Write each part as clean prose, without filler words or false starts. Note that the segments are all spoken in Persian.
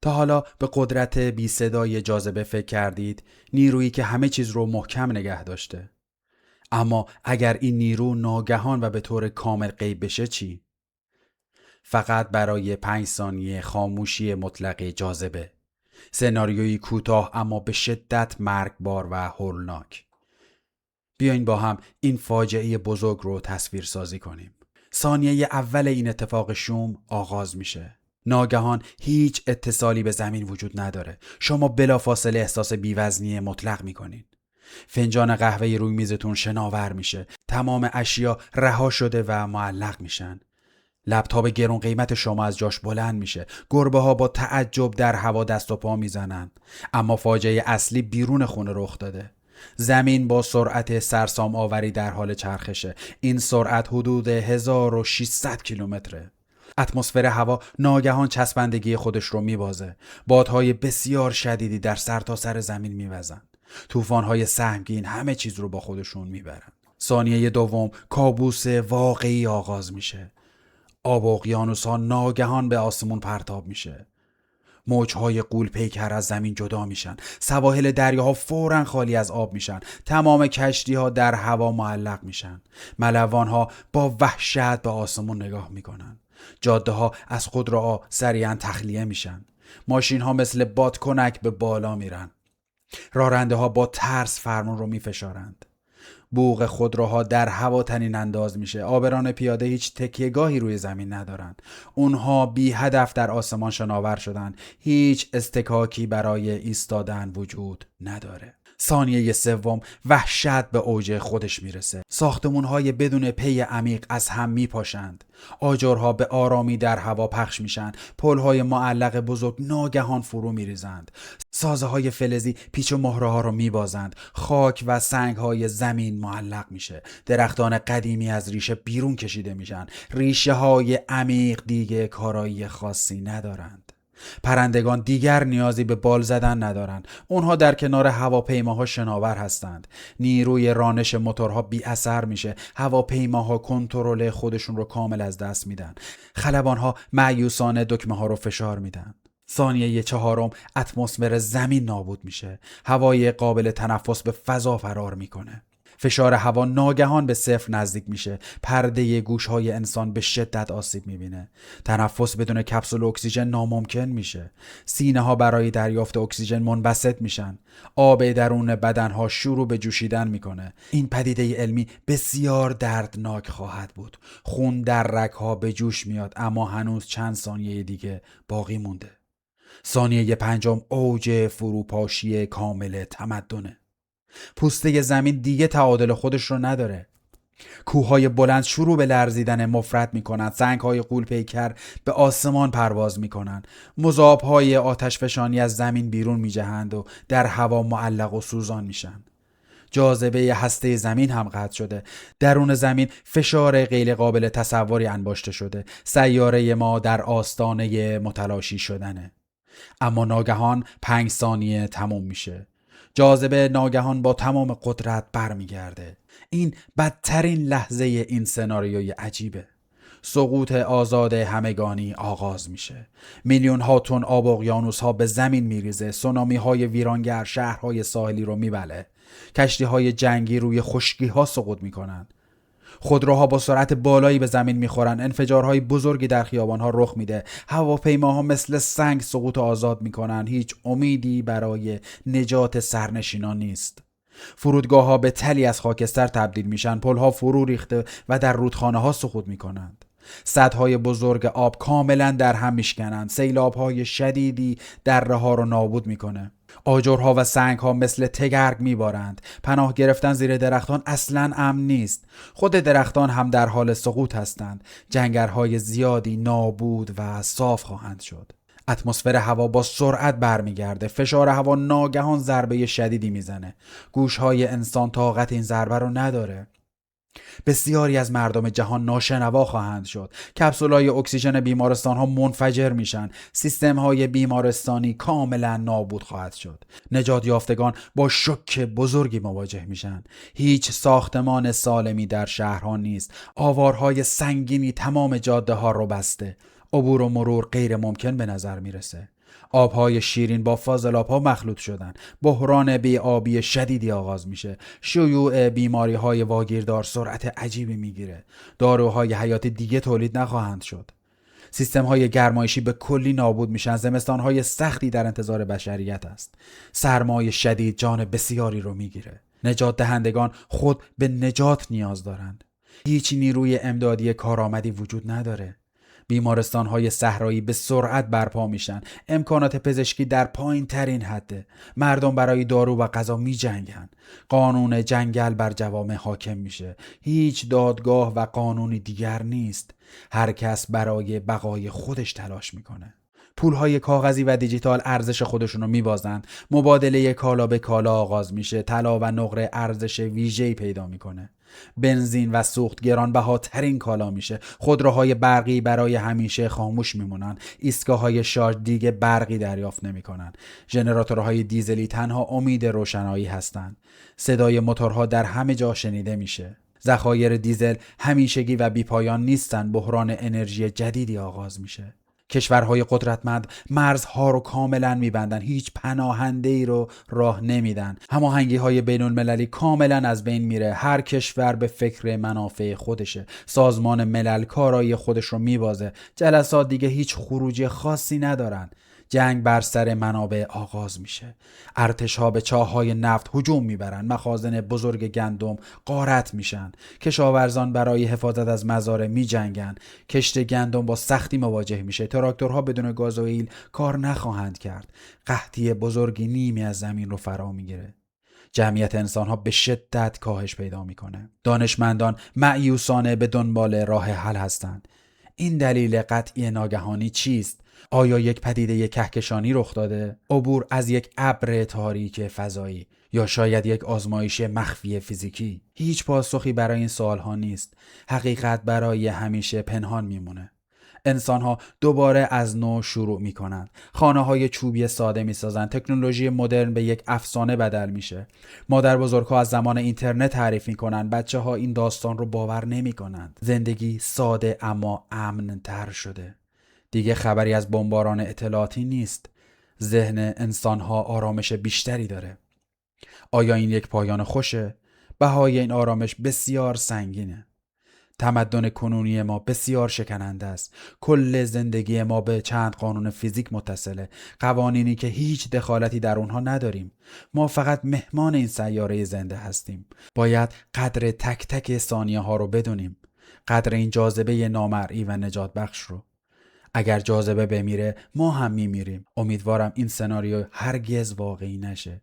تا حالا به قدرت بی صدای جاذبه فکر کردید؟ نیرویی که همه چیز رو محکم نگه داشته. اما اگر این نیرو ناگهان و به طور کامل غیب بشه چی؟ فقط برای 5 ثانیه خاموشی مطلق جاذبه. سناریویی کوتاه اما به شدت مرگبار و هولناک. بیاین با هم این فاجعه بزرگ رو تصویر سازی کنیم. ثانیه اول این اتفاق شوم آغاز میشه. ناگهان هیچ اتصالی به زمین وجود نداره. شما بلافاصله احساس بی‌وزنی مطلق میکنین. فنجان قهوه روی میزتون شناور میشه. تمام اشیا رها شده و معلق میشن. لپتاپ گرون قیمت شما از جاش بلند میشه. گربه ها با تعجب در هوا دست و پا میزنن. اما فاجعه اصلی بیرون خونه رخ داده. زمین با سرعت سرسام آوری در حال چرخشه. این سرعت حدود 1600 کیلومتره. اتمسفر هوا ناگهان چسبندگی خودش رو میبازه. بادهای بسیار شدیدی در سرتاسر زمین میوزن. طوفان‌های سهمگین همه چیز رو با خودشون میبرن. ثانیه دوم کابوس واقعی آغاز میشه. آب اقیانوس‌ها ناگهان به آسمون پرتاب میشه. موجهای غول پیکر از زمین جدا میشن. سواحل دریاها فوراً خالی از آب میشن. تمام کشتی‌ها در هوا معلق میشن. ملوان‌ها با وحشت به آسمون نگاه میکنن. جاده‌ها از خودروها سریعاً تخلیه میشن. ماشین‌ها مثل بادکنک به بالا میرن. راننده‌ها با ترس فرمون رو میفشارند. بوق خودروها در هوا تنین انداز میشه. عابران پیاده هیچ تکیهگاهی روی زمین ندارن. اونها بی هدف در آسمان شناور شدن. هیچ استکاکی برای ایستادن وجود نداره. ثانیه سوم وحشت به اوج خودش میرسه. ساختمون‌های بدون پی عمیق از هم میپاشند. آجرها به آرامی در هوا پخش میشن. پل‌های معلق بزرگ ناگهان فرو میریزند. سازه‌های فلزی پیچ و مهره‌ها رو میبازند. خاک و سنگ‌های زمین معلق میشه. درختان قدیمی از ریشه بیرون کشیده میشن. ریشه‌های عمیق دیگه کارایی خاصی ندارند. پرندگان دیگر نیازی به بال زدن ندارند. اونها در کنار هواپیماها شناور هستند. نیروی رانش موتورها بی اثر میشه. هواپیماها کنترل خودشون رو کامل از دست میدن. خلبانها مایوسانه دکمه ها رو فشار میدن. ثانیه چهارم اتمسفر زمین نابود میشه. هوای قابل تنفس به فضا فرار میکنه. فشار هوا ناگهان به صفر نزدیک میشه. پرده گوشهای انسان به شدت آسیب میبینه. تنفس بدون کپسول اکسیژن ناممکن میشه. سینه ها برای دریافت اکسیژن منبسط میشن. آب درون بدنها شروع به جوشیدن میکنه. این پدیده علمی بسیار دردناک خواهد بود. خون در رگها به جوش میاد، اما هنوز چند ثانیه دیگه باقی مونده. ثانیه پنجم اوج فروپاشی کامل تمدنه. پوسته زمین دیگه تعادل خودش رو نداره. کوههای بلند شروع به لرزیدن مفرط میکنند. سنگهای غول پیکر به آسمان پرواز میکنند. مذابهای آتش فشانی از زمین بیرون میجهند و در هوا معلق و سوزان میشن. جاذبه هسته زمین هم قطع شده. درون زمین فشار غیر قابل تصوری انباشته شده. سیاره ما در آستانه متلاشی شدنه. اما ناگهان 5 ثانیه تموم میشه. جاذبه ناگهان با تمام قدرت برمیگرده. این بدترین لحظه این سناریوی عجیبه. سقوط آزاد همگانی آغاز میشه. میلیون ها تن آب اقیانوس ها به زمین میریزه. سونامی های ویرانگر شهرهای ساحلی رو میبله. کشتی های جنگی روی خشکی ها سقوط میکنن. خودروها با سرعت بالایی به زمین میخورن. انفجارهای بزرگی در خیابانها رخ میده. هواپیماها مثل سنگ سقوط آزاد میکنن. هیچ امیدی برای نجات سرنشینان نیست. فرودگاه‌ها به تلی از خاکستر تبدیل میشن. پل‌ها فرو ریخته و در رودخانه‌ها سقوط میکنند. سدهای بزرگ آب کاملا در هم میشکنند. سیلاب‌های شدیدی دره‌ها رو نابود میکنه. آجرها و سنگ‌ها مثل تگرگ میبارند. پناه گرفتن زیر درختان اصلاً امن نیست. خود درختان هم در حال سقوط هستند. جنگرهای زیادی نابود و صاف خواهند شد. اتمسفر هوا با سرعت برمیگرده. فشار هوا ناگهان ضربه شدیدی میزنه. گوشهای انسان طاقت این ضربه رو نداره. بسیاری از مردم جهان ناشنوا خواهند شد. کپسول‌های اکسیژن بیمارستان‌ها منفجر میشن. سیستم‌های بیمارستانی کاملا نابود خواهد شد. نجات یافتگان با شوک بزرگی مواجه میشن. هیچ ساختمان سالمی در شهرها نیست. آوارهای سنگینی تمام جاده‌ها رو بسته. عبور و مرور غیر ممکن به نظر میرسه. آبهای شیرین با فاضلاب‌ها مخلوط شدن. بحران بی‌آبی شدیدی آغاز میشه. شیوع بیماری‌های واگیردار سرعت عجیبی میگیره. داروهای حیات دیگه تولید نخواهند شد. سیستم‌های گرمایشی به کلی نابود میشن. زمستان‌های سختی در انتظار بشریت است. سرمای شدید جان بسیاری رو میگیره. نجات دهندگان خود به نجات نیاز دارند. هیچ نیروی امدادی کارآمدی وجود نداره. بیمارستان‌های صحرایی به سرعت برپا میشن. امکانات پزشکی در پایین ترین حده. مردم برای دارو و غذا میجنگن. قانون جنگل بر جوامع حاکم میشه. هیچ دادگاه و قانونی دیگر نیست. هر کس برای بقای خودش تلاش میکنه. پولهای کاغذی و دیجیتال ارزش خودشونو میبازن. مبادله کالا به کالا آغاز میشه. طلا و نقره ارزش ویژه‌ای پیدا میکنه. بنزین و سوخت گرانبهاترین کالا میشه. خودروهای برقی برای همیشه خاموش میمونن. ایستگاه‌های شارژ دیگه برقی دریافت نمیکنن. ژنراتورهای دیزلی تنها امید روشنایی هستند. صدای موتورها در همه جا شنیده میشه. ذخایر دیزل همیشگی و بیپایان نیستن. بحران انرژی جدیدی آغاز میشه. کشورهای قدرتمند مرزها رو کاملا میبندن. هیچ پناهنده‌ای رو راه نمیدن. هماهنگی‌های بین‌المللی کاملا از بین میره. هر کشور به فکر منافع خودشه. سازمان ملل کارایی خودش رو میبازه. جلسات دیگه هیچ خروجی خاصی ندارن. جنگ بر سر منابع آغاز میشه. ارتش‌ها به چاه‌های نفت هجوم میبرن. مخازن بزرگ گندم غارت میشن. کشاورزان برای حفاظت از مزارع میجنگن. کشت گندم با سختی مواجه میشه. تراکتورها بدون گازوئیل کار نخواهند کرد. قحطی بزرگی نیمی از زمین رو فرا میگیره. جمعیت انسان‌ها به شدت کاهش پیدا میکنه. دانشمندان مأیوسانه به دنبال راه حل هستند. این دلیل قطعی ناگهانی چیست؟ آیا یک پدیده کهکشانی رخ داده؟ عبور از یک ابر تاریک فضایی؟ یا شاید یک آزمایش مخفی فیزیکی؟ هیچ پاسخی برای این سوالها نیست. حقیقت برای همیشه پنهان میمونه. انسان‌ها دوباره از نو شروع می‌کنند. خانه‌های چوبی ساده می‌سازند. تکنولوژی مدرن به یک افسانه بدل میشه. مادربزرگ‌ها از زمان اینترنت تعریف می‌کنند. بچه‌ها این داستان رو باور نمی‌کنند. زندگی ساده اما امن‌تر شده. دیگه خبری از بمباران اطلاعاتی نیست. ذهن انسان‌ها آرامش بیشتری داره. آیا این یک پایان خوشه؟ بهای این آرامش بسیار سنگینه. تمدن کنونی ما بسیار شکننده است. کل زندگی ما به چند قانون فیزیک متصله. قوانینی که هیچ دخالتی در اونها نداریم. ما فقط مهمان این سیاره زنده هستیم. باید قدر تک تک ثانیه ها رو بدونیم. قدر این جاذبه نامرئی و نجات بخش رو. اگر جاذبه بمیره ما هم میمیریم. امیدوارم این سناریو هرگز واقعی نشه.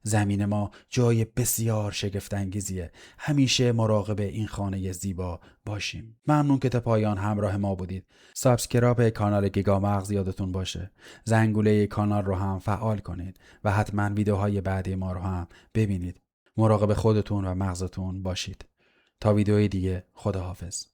زمین ما جای بسیار شگفت‌انگیزیه. همیشه مراقب این خانه زیبا باشیم. ممنون که تا پایان همراه ما بودید. سابسکرایب کانال گیگا مغز یادتون باشه. زنگوله کانال رو هم فعال کنید و حتما ویدیوهای بعدی ما رو هم ببینید. مراقب خودتون و مغزتون باشید. تا ویدیوی دیگه، خداحافظ.